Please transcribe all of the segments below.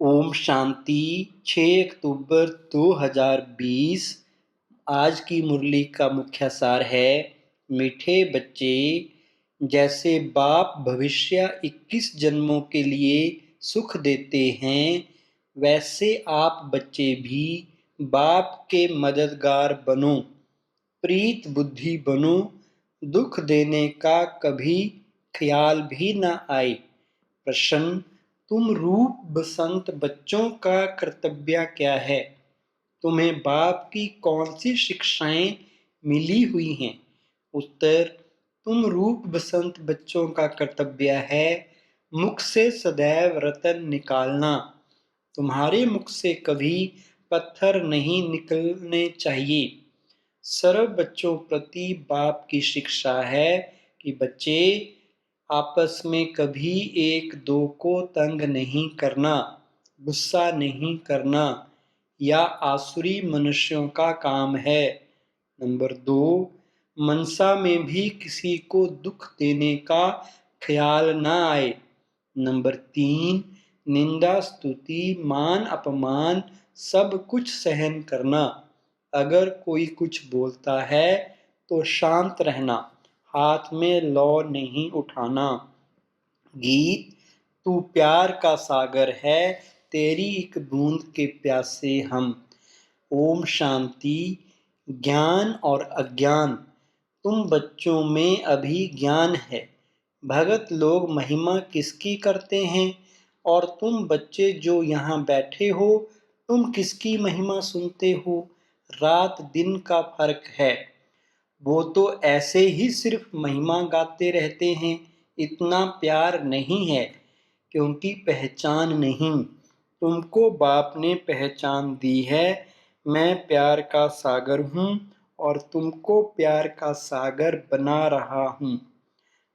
ओम शांति। 6 अक्टूबर 2020। आज की मुरली का मुख्य सार है, मीठे बच्चे, जैसे बाप भविष्य 21 जन्मों के लिए सुख देते हैं, वैसे आप बच्चे भी बाप के मददगार बनो, प्रीत बुद्धि बनो, दुख देने का कभी ख्याल भी न आए। प्रश्न: तुम रूप बसंत बच्चों का कर्तव्य क्या है? तुम्हें बाप की कौन सी शिक्षाएं मिली हुई हैं? उत्तर: तुम रूप बसंत बच्चों का कर्तव्य है मुख से सदैव रतन निकालना। तुम्हारे मुख से कभी पत्थर नहीं निकलने चाहिए। सर्व बच्चों प्रति बाप की शिक्षा है कि बच्चे आपस में कभी एक दो को तंग नहीं करना, गुस्सा नहीं करना, या आसुरी मनुष्यों का काम है। नंबर 2, मनसा में भी किसी को दुख देने का ख्याल न आए। नंबर 3, निंदा स्तुति मान अपमान सब कुछ सहन करना। अगर कोई कुछ बोलता है तो शांत रहना, हाथ में लौ नहीं उठाना। गीत: तू प्यार का सागर है, तेरी एक बूंद के प्यासे हम। ओम शांति। ज्ञान और अज्ञान: तुम बच्चों में अभी ज्ञान है। भगत लोग महिमा किसकी करते हैं, और तुम बच्चे जो यहाँ बैठे हो, तुम किसकी महिमा सुनते हो? रात दिन का फर्क है। वो तो ऐसे ही सिर्फ महिमा गाते रहते हैं, इतना प्यार नहीं है, क्योंकि पहचान नहीं। तुमको बाप ने पहचान दी है। मैं प्यार का सागर हूँ और तुमको प्यार का सागर बना रहा हूँ।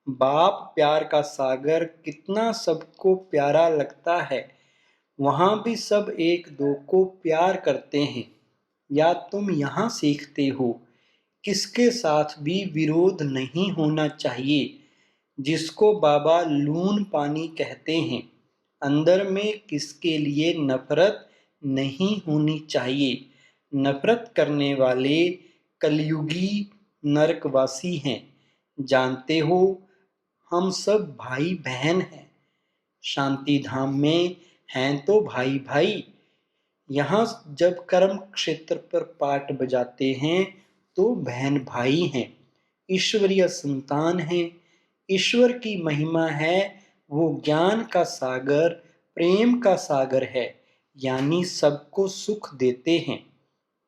बाप प्यार का सागर कितना सबको प्यारा लगता है। वहाँ भी सब एक दो को प्यार करते हैं। या तुम यहाँ सीखते हो, किसके साथ भी विरोध नहीं होना चाहिए, जिसको बाबा लून पानी कहते हैं। अंदर में किसके लिए नफरत नहीं होनी चाहिए। नफरत करने वाले कलयुगी नरकवासी हैं। जानते हो, हम सब भाई बहन हैं। शांति धाम में हैं तो भाई भाई। यहाँ जब कर्म क्षेत्र पर पाठ बजाते हैं तो बहन भाई हैं, ईश्वरीय संतान हैं। ईश्वर की महिमा है, वो ज्ञान का सागर, प्रेम का सागर है, यानी सबको सुख देते हैं।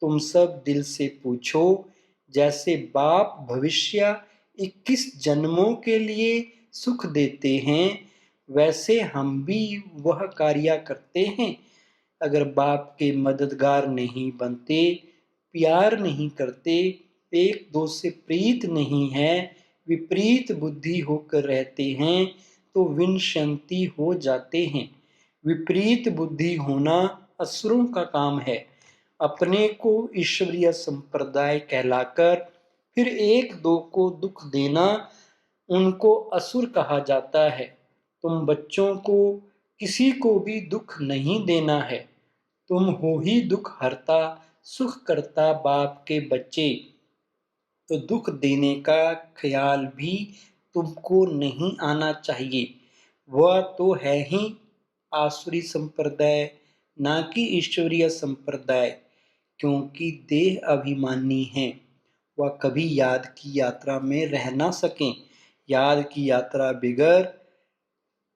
तुम सब दिल से पूछो, जैसे बाप भविष्य 21 जन्मों के लिए सुख देते हैं, वैसे हम भी वह कार्य करते हैं। अगर बाप के मददगार नहीं बनते, प्यार नहीं करते, एक दो से प्रीत नहीं है, विपरीत बुद्धि होकर रहते हैं, तो विनशंति हो जाते हैं। विपरीत बुद्धि होना असुरों का काम है। अपने को ईश्वरीय संप्रदाय कहलाकर फिर एक दो को दुख देना, उनको असुर कहा जाता है। तुम बच्चों को किसी को भी दुख नहीं देना है। तुम हो ही दुख हरता, सुख करता बाप के बच्चे, तो दुख देने का ख्याल भी तुमको नहीं आना चाहिए। वह तो है ही आसुरी संप्रदाय, ना कि ईश्वरीय संप्रदाय, क्योंकि देह अभिमानी हैं। वह कभी याद की यात्रा में रह ना सकें। याद की यात्रा बिगर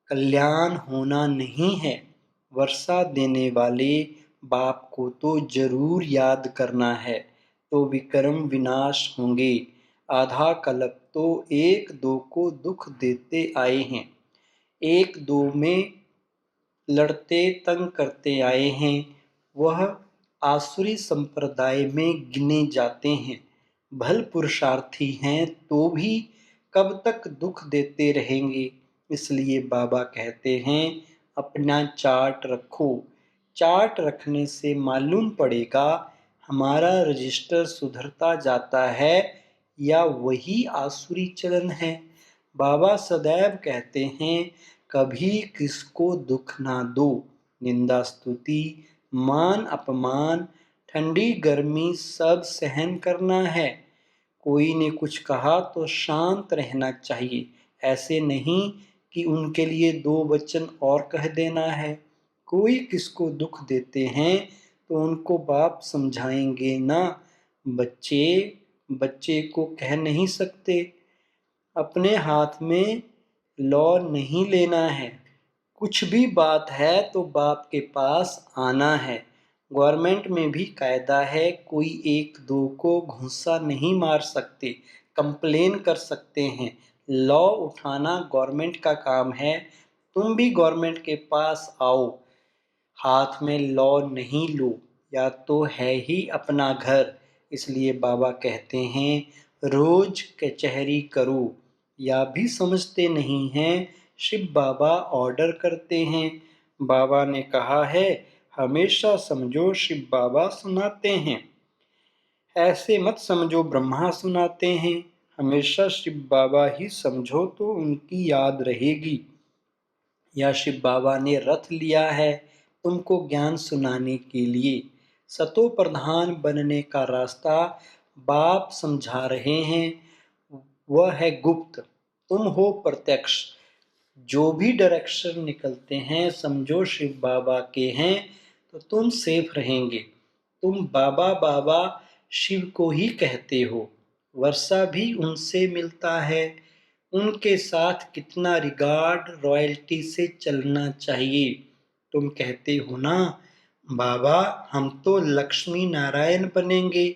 कल्याण होना नहीं है। वर्षा देने वाले बाप को तो जरूर याद करना है, तो विक्रम विनाश होंगे। आधा कल्प तो एक दो को दुख देते आए हैं, एक दो में लड़ते तंग करते आए हैं। वह आसुरी संप्रदाय में गिने जाते हैं। भल पुरुषार्थी हैं तो भी कब तक दुख देते रहेंगे। इसलिए बाबा कहते हैं, अपना चार्ट रखो। चार्ट रखने से मालूम पड़ेगा हमारा रजिस्टर सुधरता जाता है या वही आसुरी चलन है। बाबा सदैव कहते हैं, कभी किसको दुख ना दो, निंदा स्तुति, मान अपमान, ठंडी गर्मी सब सहन करना है। कोई ने कुछ कहा तो शांत रहना चाहिए, ऐसे नहीं कि उनके लिए 2 वचन और कह देना है। कोई किसको दुख देते हैं तो उनको बाप समझाएंगे ना। बच्चे बच्चे को कह नहीं सकते। अपने हाथ में लॉ नहीं लेना है। कुछ भी बात है तो बाप के पास आना है। गवर्नमेंट में भी कायदा है, कोई एक दो को घूंसा नहीं मार सकते, कंप्लेन कर सकते हैं। लॉ उठाना गवर्नमेंट का काम है। तुम भी गवर्नमेंट के पास आओ, हाथ में लॉ नहीं लो, या तो है ही अपना घर। इसलिए बाबा कहते हैं रोज कचहरी करो। या भी समझते नहीं हैं, शिव बाबा ऑर्डर करते हैं। बाबा ने कहा है हमेशा समझो शिव बाबा सुनाते हैं। ऐसे मत समझो ब्रह्मा सुनाते हैं। हमेशा शिव बाबा ही समझो तो उनकी याद रहेगी। या शिव बाबा ने रथ लिया है तुमको ज्ञान सुनाने के लिए। सतो प्रधान बनने का रास्ता बाप समझा रहे हैं, वह है गुप्त, तुम हो प्रत्यक्ष। जो भी डायरेक्शन निकलते हैं समझो शिव बाबा के हैं तो तुम सेफ रहेंगे। तुम बाबा बाबा शिव को ही कहते हो। वर्षा भी उनसे मिलता है। उनके साथ कितना रिगार्ड रॉयल्टी से चलना चाहिए। तुम कहते हो ना बाबा हम तो लक्ष्मी नारायण बनेंगे,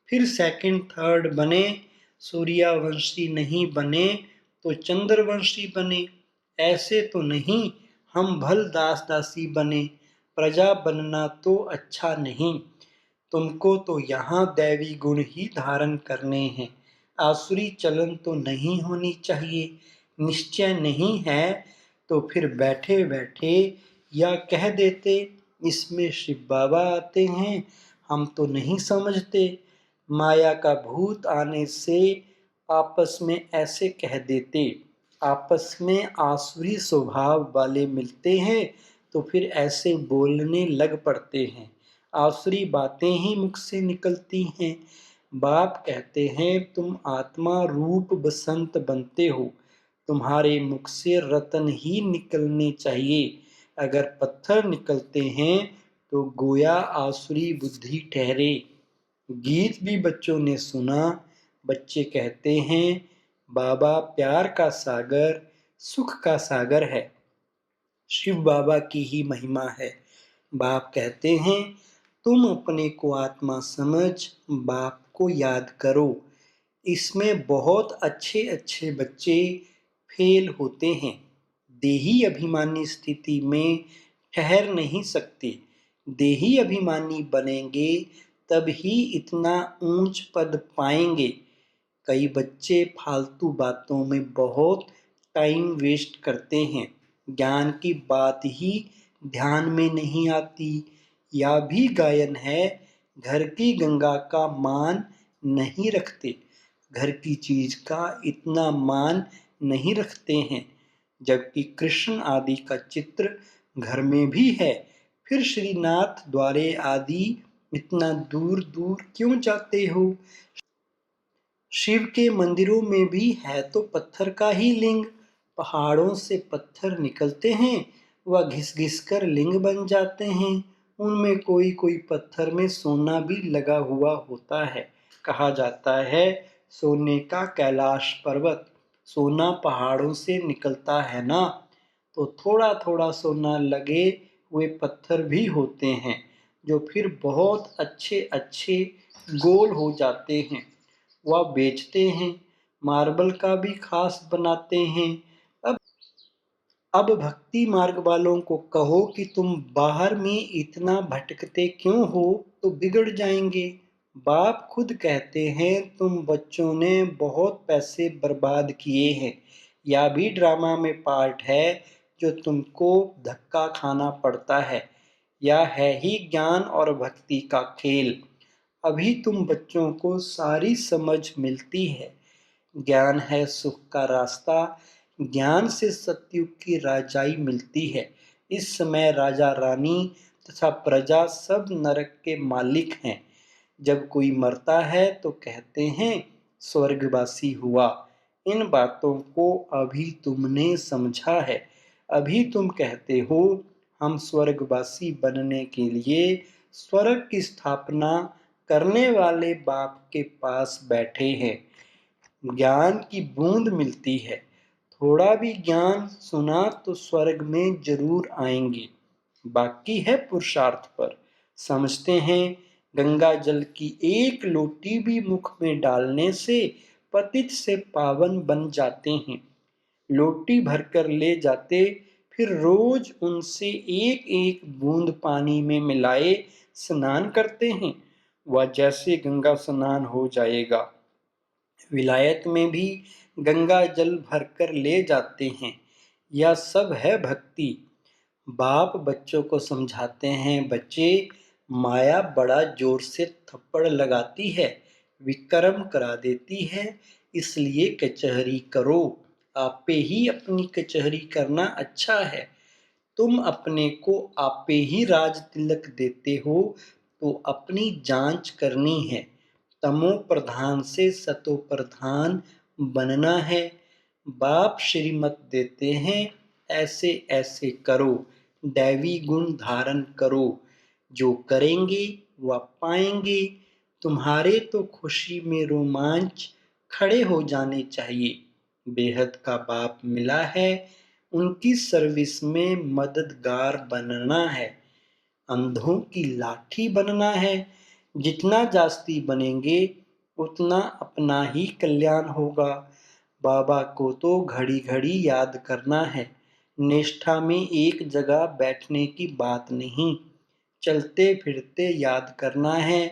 फिर सेकंड थर्ड बने, सूर्यवंशी नहीं बने तो चंद्रवंशी बने। ऐसे तो नहीं हम भल दास दासी बने, प्रजा बनना तो अच्छा नहीं। तुमको तो यहाँ दैवी गुण ही धारण करने हैं, आसुरी चलन तो नहीं होनी चाहिए। निश्चय नहीं है तो फिर बैठे बैठे या कह देते इसमें शिव बाबा आते हैं, हम तो नहीं समझते। माया का भूत आने से आपस में ऐसे कह देते। आपस में आसुरी स्वभाव वाले मिलते हैं तो फिर ऐसे बोलने लग पड़ते हैं। आसुरी बातें ही मुख से निकलती हैं। बाप कहते हैं तुम आत्मा रूप बसंत बनते हो, तुम्हारे मुख से रतन ही निकलने चाहिए। अगर पत्थर निकलते हैं तो गोया आसुरी बुद्धि ठहरे। गीत भी बच्चों ने सुना। बच्चे कहते हैं बाबा प्यार का सागर, सुख का सागर है, शिव बाबा की ही महिमा है। बाप कहते हैं तुम अपने को आत्मा समझ बाप को याद करो। इसमें बहुत अच्छे अच्छे बच्चे फेल होते हैं। देही अभिमानी स्थिति में ठहर नहीं सकते। देही अभिमानी बनेंगे तब ही इतना ऊंच पद पाएंगे। कई बच्चे फालतू बातों में बहुत टाइम वेस्ट करते हैं, ज्ञान की बात ही ध्यान में नहीं आती। या भी गायन है घर की गंगा का मान नहीं रखते, घर की चीज का इतना मान नहीं रखते हैं। जबकि कृष्ण आदि का चित्र घर में भी है, फिर श्रीनाथ द्वारे आदि इतना दूर दूर क्यों जाते हो। शिव के मंदिरों में भी है तो पत्थर का ही लिंग। पहाड़ों से पत्थर निकलते हैं, वह घिस घिस कर लिंग बन जाते हैं। उनमें कोई कोई पत्थर में सोना भी लगा हुआ होता है। कहा जाता है सोने का कैलाश पर्वत। सोना पहाड़ों से निकलता है ना, तो थोड़ा थोड़ा सोना लगे हुए पत्थर भी होते हैं जो फिर बहुत अच्छे अच्छे गोल हो जाते हैं। वह बेचते हैं, मार्बल का भी खास बनाते हैं। अब अब भक्ति मार्ग वालों को कहो कि तुम बाहर में इतना भटकते क्यों हो तो बिगड़ जाएंगे। बाप खुद कहते हैं तुम बच्चों ने बहुत पैसे बर्बाद किए हैं। या भी ड्रामा में पार्ट है जो तुमको धक्का खाना पड़ता है। या है ही ज्ञान और भक्ति का खेल। अभी तुम बच्चों को सारी समझ मिलती है। ज्ञान है सुख का रास्ता, ज्ञान से सतयुग की राजाई मिलती है। इस समय राजा रानी तथा प्रजा सब नरक के मालिक हैं। जब कोई मरता है तो कहते हैं स्वर्गवासी हुआ। इन बातों को अभी तुमने समझा है। अभी तुम कहते हो हम स्वर्गवासी बनने के लिए स्वर्ग की स्थापना करने वाले बाप के पास बैठे हैं। ज्ञान की बूंद मिलती है। थोड़ा भी ज्ञान सुना तो स्वर्ग में जरूर आएंगे। बाकी है पुरुषार्थ पर। समझते हैं गंगा जल की एक लोटी भी मुख में डालने से पतित से पावन बन जाते हैं। लोटी भरकर ले जाते, फिर रोज उनसे एक एक बूंद पानी में मिलाए स्नान करते हैं। वह जैसे गंगा स्नान हो जाएगा। विलायत में भी गंगा जल भरकर ले जाते हैं। यह सब है भक्ति। बाप बच्चों को समझाते हैं, बच्चे माया बड़ा जोर से थप्पड़ लगाती है, विक्रम करा देती है, इसलिए कचहरी करो। आपे ही अपनी कचहरी करना अच्छा है। तुम अपने को आपे ही राज तिलक देते हो तो अपनी जांच करनी है। तमो प्रधान से सतो प्रधान बनना है। बाप श्रीमत देते हैं, ऐसे ऐसे करो, दैवी गुण धारण करो। जो करेंगे वह पाएंगे। तुम्हारे तो खुशी में रोमांच खड़े हो जाने चाहिए। बेहद का बाप मिला है, उनकी सर्विस में मददगार बनना है। अंधों की लाठी बनना है। जितना जास्ती बनेंगे उतना अपना ही कल्याण होगा। बाबा को तो घड़ी घड़ी याद करना है। निष्ठा में एक जगह बैठने की बात नहीं, चलते फिरते याद करना है।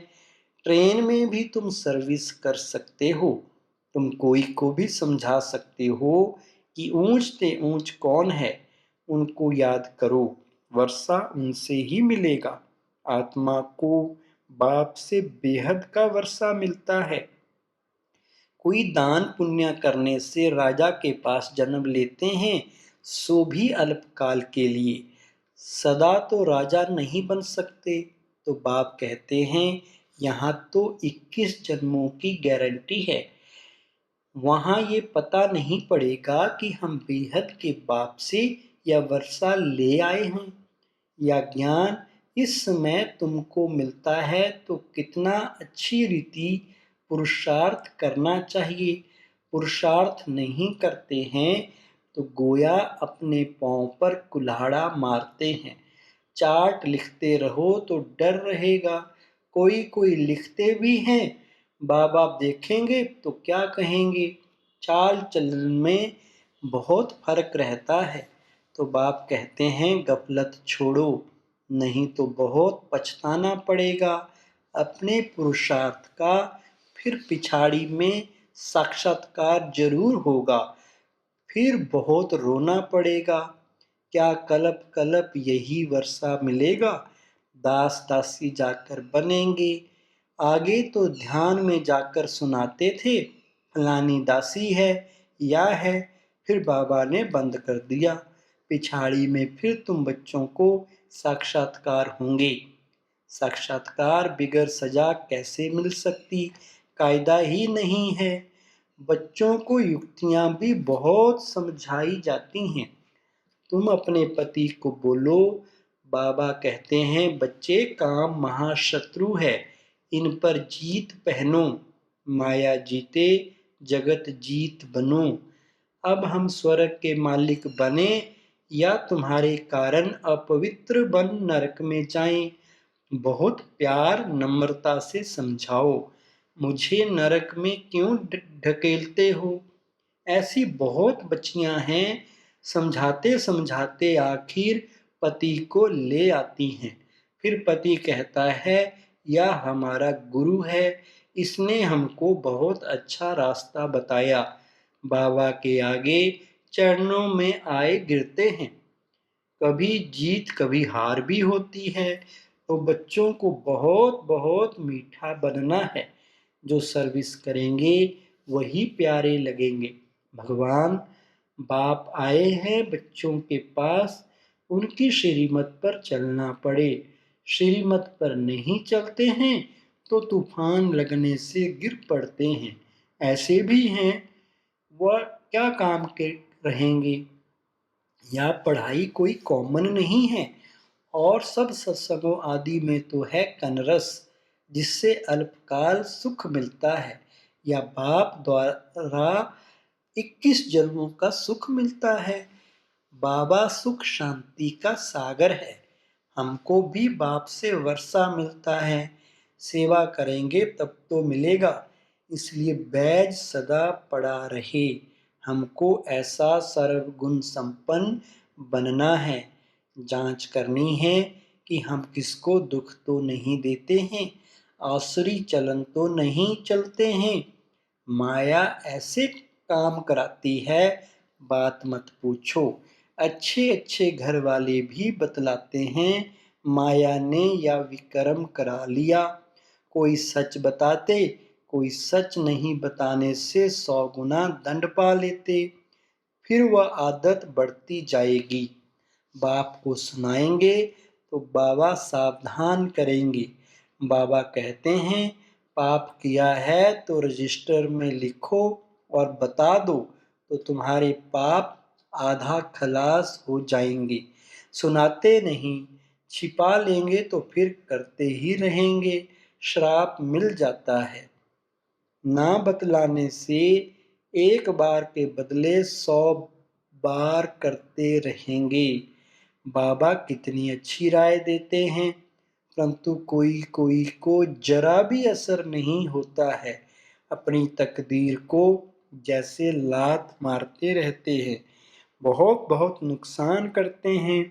ट्रेन में भी तुम सर्विस कर सकते हो। तुम कोई को भी समझा सकते हो कि ऊंच ते ऊंच कौन है। उनको याद करो, वर्षा उनसे ही मिलेगा। आत्मा को बाप से बेहद का वर्षा मिलता है। कोई दान पुण्य करने से राजा के पास जन्म लेते हैं, सो भी अल्पकाल के लिए। सदा तो राजा नहीं बन सकते। तो बाप कहते हैं यहाँ तो 21 जन्मों की गारंटी है। वहाँ ये पता नहीं पड़ेगा कि हम बेहद के बाप से यह वर्षा ले आए हैं। या ज्ञान इस समय तुमको मिलता है तो कितना अच्छी रीति पुरुषार्थ करना चाहिए। पुरुषार्थ नहीं करते हैं तो गोया अपने पांव पर कुल्हाड़ा मारते हैं। चार्ट लिखते रहो तो डर रहेगा। कोई कोई लिखते भी हैं, बाबा देखेंगे तो क्या कहेंगे। चाल चलन में बहुत फर्क रहता है। तो बाप कहते हैं गफलत छोड़ो, नहीं तो बहुत पछताना पड़ेगा अपने पुरुषार्थ का। फिर पिछाड़ी में साक्षात्कार जरूर होगा। फिर बहुत रोना पड़ेगा। क्या कलप कलप यही वर्षा मिलेगा। दास दासी जाकर बनेंगे। आगे तो ध्यान में जाकर सुनाते थे फलानी दासी है या है, फिर बाबा ने बंद कर दिया। पिछाड़ी में फिर तुम बच्चों को साक्षात्कार होंगे। साक्षात्कार बिगर सजा कैसे मिल सकती, कायदा ही नहीं है। बच्चों को युक्तियां भी बहुत समझाई जाती हैं। तुम अपने पति को बोलो, बाबा कहते हैं बच्चे काम महाशत्रु है, इन पर जीत पहनो। माया जीते जगत जीत बनो। अब हम स्वर्ग के मालिक बने या तुम्हारे कारण अपवित्र बन नरक में जाएं। बहुत प्यार नम्रता से समझाओ, मुझे नरक में क्यों ढकेलते हो। ऐसी बहुत बच्चियां हैं, समझाते समझाते आखिर पति को ले आती हैं। फिर पति कहता है यह हमारा गुरु है, इसने हमको बहुत अच्छा रास्ता बताया। बाबा के आगे चरणों में आए गिरते हैं। कभी जीत कभी हार भी होती है। तो बच्चों को बहुत बहुत मीठा बनना है। जो सर्विस करेंगे वही प्यारे लगेंगे। भगवान बाप आए हैं बच्चों के पास, उनकी श्रीमत पर चलना पड़े। श्रीमत पर नहीं चलते हैं तो तूफान लगने से गिर पड़ते हैं। ऐसे भी हैं, वह क्या काम के रहेंगे। या पढ़ाई कोई कॉमन नहीं है, और सब सत्संगों आदि में तो है कनरस, जिससे अल्पकाल सुख मिलता है। या बाप द्वारा 21 जन्मों का सुख मिलता है। बाबा सुख शांति का सागर है। हमको भी बाप से वर्षा मिलता है। सेवा करेंगे तब तो मिलेगा, इसलिए बैज सदा पड़ा रहे। हमको ऐसा सर्वगुण संपन्न बनना है। जांच करनी है कि हम किसको दुख तो नहीं देते हैं, आसुरी चलन तो नहीं चलते हैं। माया ऐसे काम कराती है, बात मत पूछो। अच्छे अच्छे घर वाले भी बतलाते हैं, माया ने या विक्रम करा लिया। कोई सच बताते, कोई सच नहीं बताने से 100 गुना दंड पा लेते। फिर वह आदत बढ़ती जाएगी। बाप को सुनाएंगे तो बाबा सावधान करेंगे। बाबा कहते हैं, पाप किया है तो रजिस्टर में लिखो और बता दो, तो तुम्हारे पाप आधा खलास हो जाएंगे। सुनाते नहीं, छिपा लेंगे तो फिर करते ही रहेंगे। श्राप मिल जाता है। ना बतलाने से एक बार के बदले 100 बार करते रहेंगे। बाबा कितनी अच्छी राय देते हैं, परंतु कोई कोई को जरा भी असर नहीं होता है। अपनी तकदीर को जैसे लात मारते रहते हैं, बहुत बहुत नुकसान करते हैं।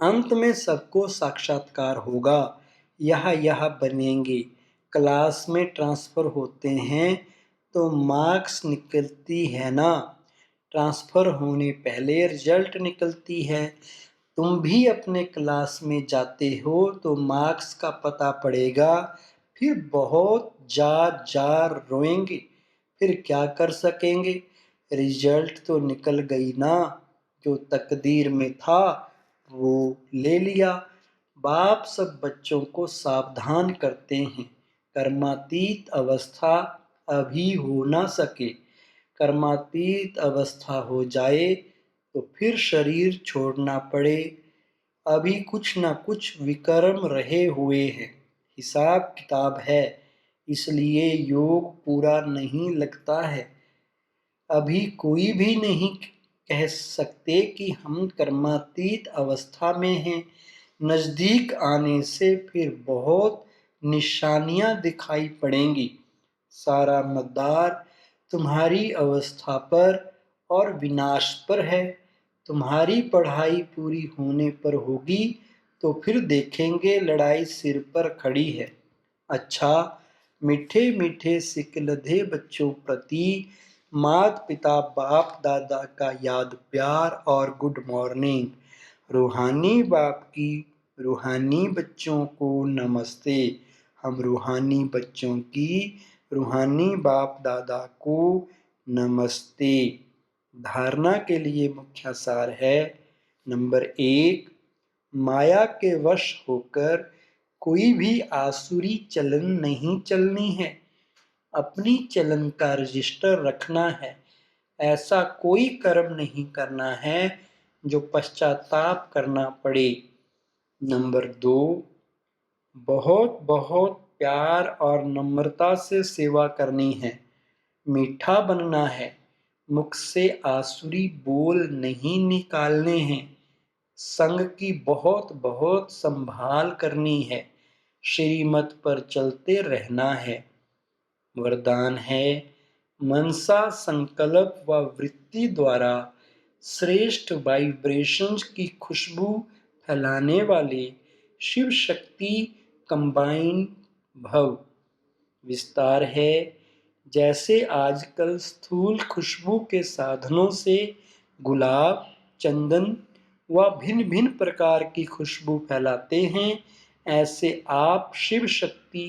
अंत में सबको साक्षात्कार होगा। यह बनेंगे। क्लास में ट्रांसफर होते हैं तो मार्क्स निकलती है ना, ट्रांसफर होने पहले रिजल्ट निकलती है। तुम भी अपने क्लास में जाते हो तो मार्क्स का पता पड़ेगा, फिर बहुत जार जार रोएंगे। फिर क्या कर सकेंगे, रिजल्ट तो निकल गई ना, जो तकदीर में था वो ले लिया। बाप सब बच्चों को सावधान करते हैं, कर्मातीत अवस्था अभी हो ना सके। कर्मातीत अवस्था हो जाए तो फिर शरीर छोड़ना पड़े। अभी कुछ न कुछ विकर्म रहे हुए हैं, हिसाब किताब है, इसलिए योग पूरा नहीं लगता है। अभी कोई भी नहीं कह सकते कि हम कर्मातीत अवस्था में हैं। नजदीक आने से फिर बहुत निशानियां दिखाई पड़ेंगी। सारा मदार तुम्हारी अवस्था पर और विनाश पर है। तुम्हारी पढ़ाई पूरी होने पर होगी तो फिर देखेंगे लड़ाई सिर पर खड़ी है। अच्छा, मीठे मीठे सिकलधे बच्चों प्रति माता पिता बाप दादा का याद प्यार और गुड मॉर्निंग। रूहानी बाप की रूहानी बच्चों को नमस्ते। हम रूहानी बच्चों की रूहानी बाप दादा को नमस्ते। धारणा के लिए मुख्य सार है, नंबर 1, माया के वश होकर कोई भी आसुरी चलन नहीं चलनी है। अपनी चलन का रजिस्टर रखना है। ऐसा कोई कर्म नहीं करना है जो पश्चाताप करना पड़े। नंबर 2, बहुत बहुत प्यार और नम्रता से सेवा करनी है। मीठा बनना है। मुख से आसुरी बोल नहीं निकालने हैं। संग की बहुत बहुत संभाल करनी है। श्रीमत पर चलते रहना है। वरदान है, मनसा संकल्प व वृत्ति द्वारा श्रेष्ठ वाइब्रेशंस की खुशबू फैलाने वाले शिव शक्ति कंबाइन भव। विस्तार है, जैसे आजकल स्थूल खुशबू के साधनों से गुलाब, चंदन व भिन्न भिन्न प्रकार की खुशबू फैलाते हैं, ऐसे आप शिव शक्ति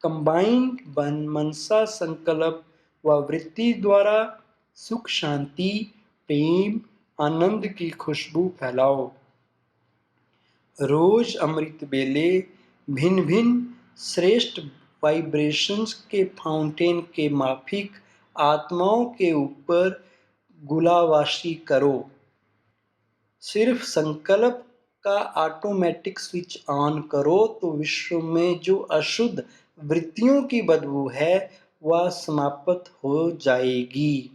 कंबाइंड बन मनसा संकल्प व वृत्ति द्वारा सुख शांति प्रेम आनंद की खुशबू फैलाओ। रोज अमृत बेले भिन्न भिन्न श्रेष्ठ वाइब्रेशंस के फाउंटेन के माफिक आत्माओं के ऊपर गुलावाशी करो। सिर्फ संकल्प का ऑटोमेटिक स्विच ऑन करो तो विश्व में जो अशुद्ध वृत्तियों की बदबू है वह समाप्त हो जाएगी।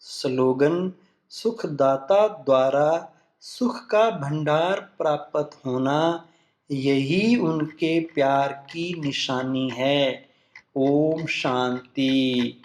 स्लोगन: सुखदाता द्वारा सुख का भंडार प्राप्त होना, यही उनके प्यार की निशानी है। ओम शांति।